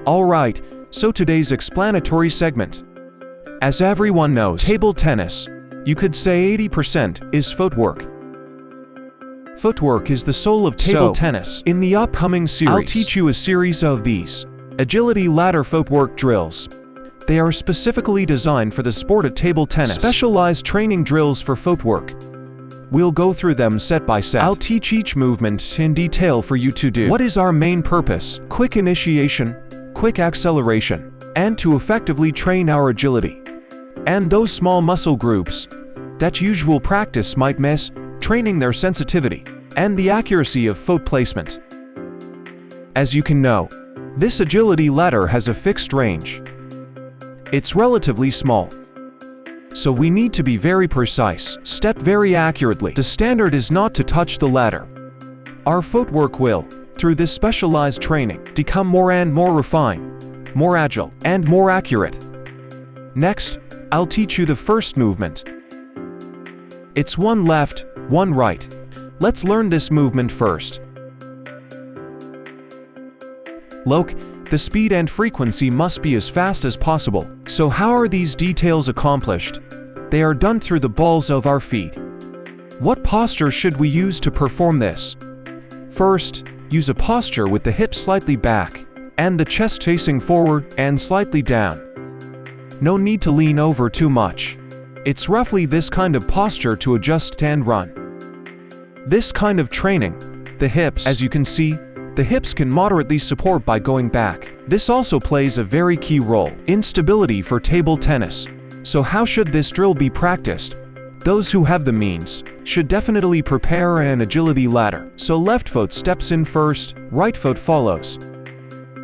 Alright, so today's explanatory segment. As everyone knows, table tennis, you could say 80%, is footwork. Footwork is the soul of table tennis. In the upcoming series, I'll teach you a series of these agility ladder footwork drills. They are specifically designed for the sport of table tennis. Specialized training drills for footwork. We'll go through them set by set. I'll teach each movement in detail for you to do. What is our main purpose? Quick initiation, quick acceleration, and to effectively train our agility. And those small muscle groups that usual practice might miss, training their sensitivity and the accuracy of foot placement. As you can know, this agility ladder has a fixed range. It's relatively small, so we need to be very precise, step very accurately. The standard is not to touch the ladder. Our footwork will, through this specialized training, become more and more refined, more agile, and more accurate. Next, I'll teach you the first movement. It's one left, one right. Let's learn this movement first. Look, the speed and frequency must be as fast as possible. So how are these details accomplished? They are done through the balls of our feet. What posture should we use to perform this? First, use a posture with the hips slightly back and the chest facing forward and slightly down. No need to lean over too much. It's roughly this kind of posture to adjust and run. This kind of training, the hips, as you can see, the hips can moderately support by going back. This also plays a very key role in stability for table tennis. So how should this drill be practiced? Those who have the means should definitely prepare an agility ladder. So left foot steps in first, right foot follows.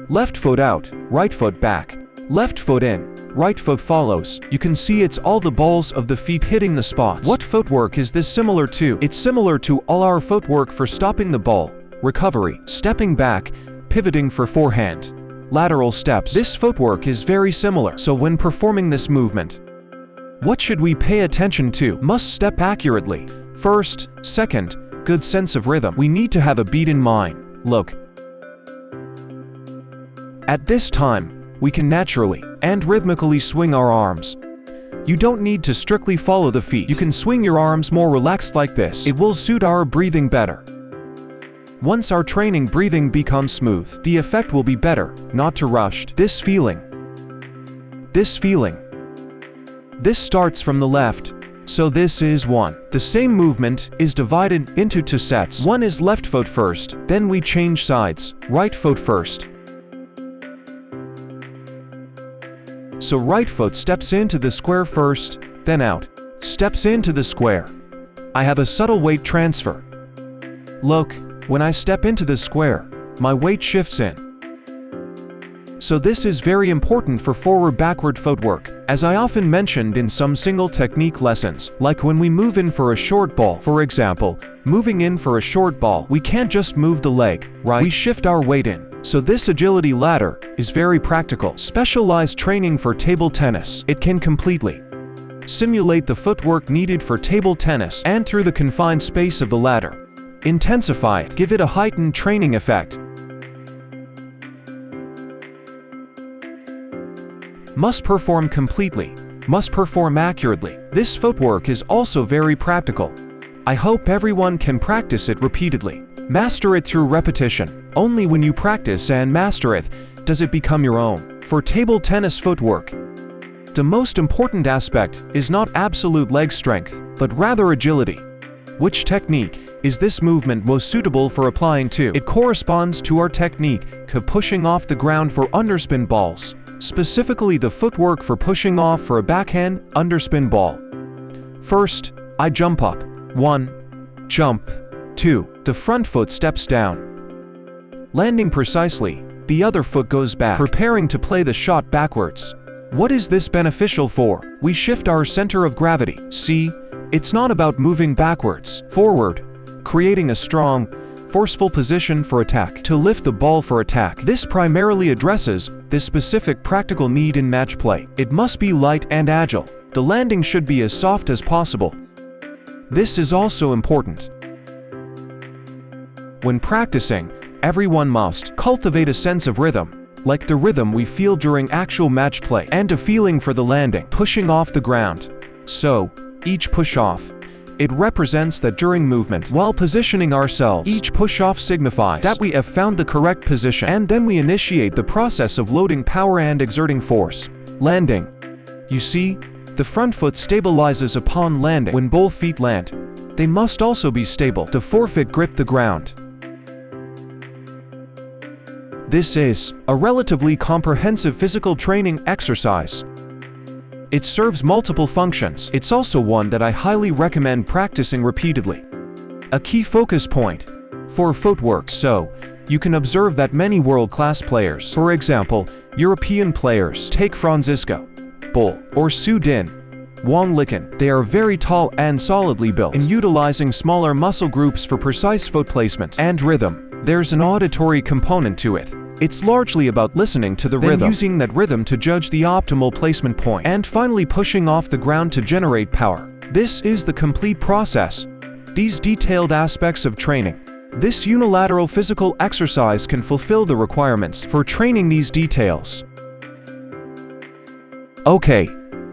Left foot out, right foot back. Left foot in, right foot follows. You can see it's all the balls of the feet hitting the spots. What footwork is this similar to? It's similar to all our footwork for stopping the ball, recovery, stepping back, pivoting for forehand, lateral steps. This footwork is very similar. So when performing this movement, what should we pay attention to? Must step accurately. First, second, good sense of rhythm. We need to have a beat in mind. Look. At this time, we can naturally and rhythmically swing our arms. You don't need to strictly follow the feet. You can swing your arms more relaxed like this. It will suit our breathing better. Once our training breathing becomes smooth, the effect will be better, not too rushed. This feeling. This starts from the left, so this is one. The same movement is divided into two sets. One is left foot first, then we change sides, right foot first. So right foot steps into the square first, then out, steps into the square. I have a subtle weight transfer. Look, when I step into the square, my weight shifts in. So this is very important for forward-backward footwork, as I often mentioned in some single technique lessons, like when we move in for a short ball. For example, moving in for a short ball, we can't just move the leg, right? We shift our weight in. So this agility ladder is very practical. Specialized training for table tennis. It can completely simulate the footwork needed for table tennis and through the confined space of the ladder. Intensify it. Give it a heightened training effect. Must perform completely. Must perform accurately. This footwork is also very practical. I hope everyone can practice it repeatedly. Master it through repetition. Only when you practice and master it does it become your own. For table tennis footwork, the most important aspect is not absolute leg strength, but rather agility. Which technique is this movement most suitable for applying to? It corresponds to our technique of pushing off the ground for underspin balls, specifically the footwork for pushing off for a backhand underspin ball. First, I jump up. 1. Jump. 2. The front foot steps down. Landing precisely, the other foot goes back, preparing to play the shot backwards. What is this beneficial for? We shift our center of gravity. See, it's not about moving backwards, forward, creating a strong forceful position for attack. To lift the ball for attack. This primarily addresses this specific practical need in match play. It must be light and agile. The landing should be as soft as possible. This is also important. When practicing, everyone must cultivate a sense of rhythm, like the rhythm we feel during actual match play, and a feeling for the landing, pushing off the ground. So, each push-off, it represents that during movement, while positioning ourselves, each push-off signifies that we have found the correct position, and then we initiate the process of loading power and exerting force. Landing. You see, the front foot stabilizes upon landing. When both feet land, they must also be stable. The forefoot grip the ground. This is a relatively comprehensive physical training exercise. It serves multiple functions. It's also one that I highly recommend practicing repeatedly. A key focus point for footwork. So, you can observe that many world-class players, for example, European players, take Franziska, Boll, or Su Din, Wang Liqin, they are very tall and solidly built. In utilizing smaller muscle groups for precise foot placement and rhythm, there's an auditory component to it. It's largely about listening to the rhythm, using that rhythm to judge the optimal placement point, and finally pushing off the ground to generate power. This is the complete process. These detailed aspects of training. This unilateral physical exercise can fulfill the requirements for training these details. Okay,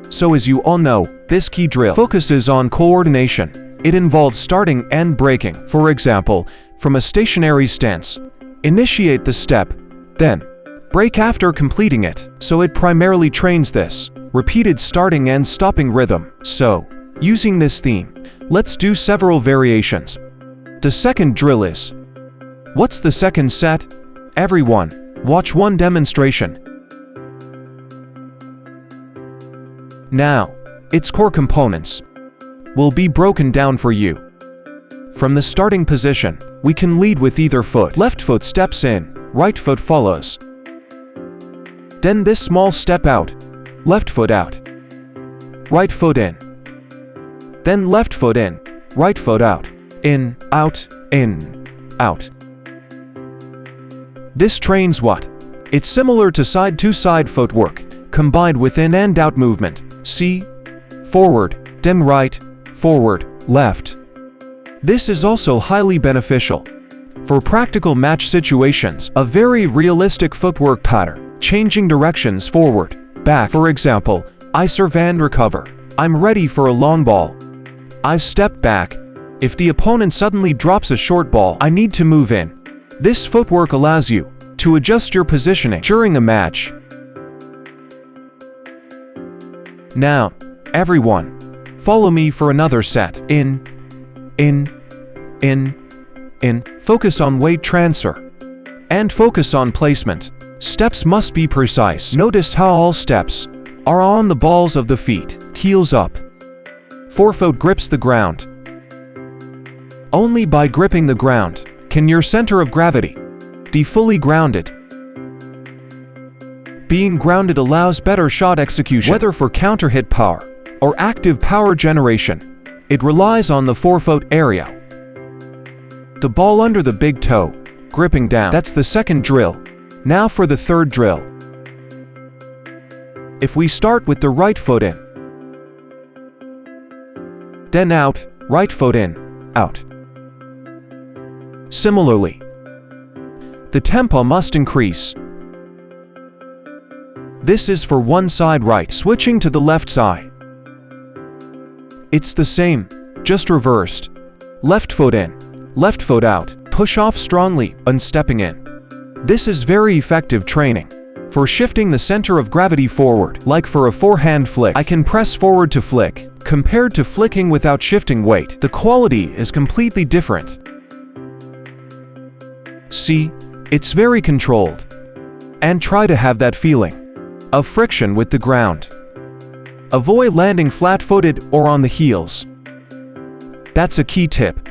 so as you all know, this key drill focuses on coordination. It involves starting and breaking. For example, from a stationary stance, initiate the step, then break after completing it. So it primarily trains this repeated starting and stopping rhythm. So, using this theme, let's do several variations. The second drill is, what's the second set? Everyone, watch one demonstration. Now, its core components will be broken down for you. From the starting position, we can lead with either foot. Left foot steps in, right foot follows. Then this small step out, left foot out, right foot in. Then left foot in, right foot out, in, out, out. This trains what? It's similar to side-to-side footwork, combined with in and out movement. See? Forward, then right, forward, left. This is also highly beneficial for practical match situations. A very realistic footwork pattern, changing directions forward, back. For example, I serve and recover. I'm ready for a long ball. I've stepped back. If the opponent suddenly drops a short ball, I need to move in. This footwork allows you to adjust your positioning during a match. Now, everyone, follow me for another set. In. Focus on weight transfer. And focus on placement. Steps must be precise. Notice how all steps are on the balls of the feet. Heels up. Forefoot grips the ground. Only by gripping the ground can your center of gravity be fully grounded. Being grounded allows better shot execution, whether for counter-hit power or active power generation. It relies on the forefoot area. The ball under the big toe, gripping down. That's the second drill. Now for the third drill. If we start with the right foot in, then out, right foot in, out. Similarly, the tempo must increase. This is for one side right, switching to the left side. It's the same, just reversed. Left foot in, left foot out, push off strongly, and stepping in. This is very effective training for shifting the center of gravity forward. Like for a forehand flick, I can press forward to flick. Compared to flicking without shifting weight, the quality is completely different. See, it's very controlled. And try to have that feeling of friction with the ground. Avoid landing flat-footed or on the heels. That's a key tip.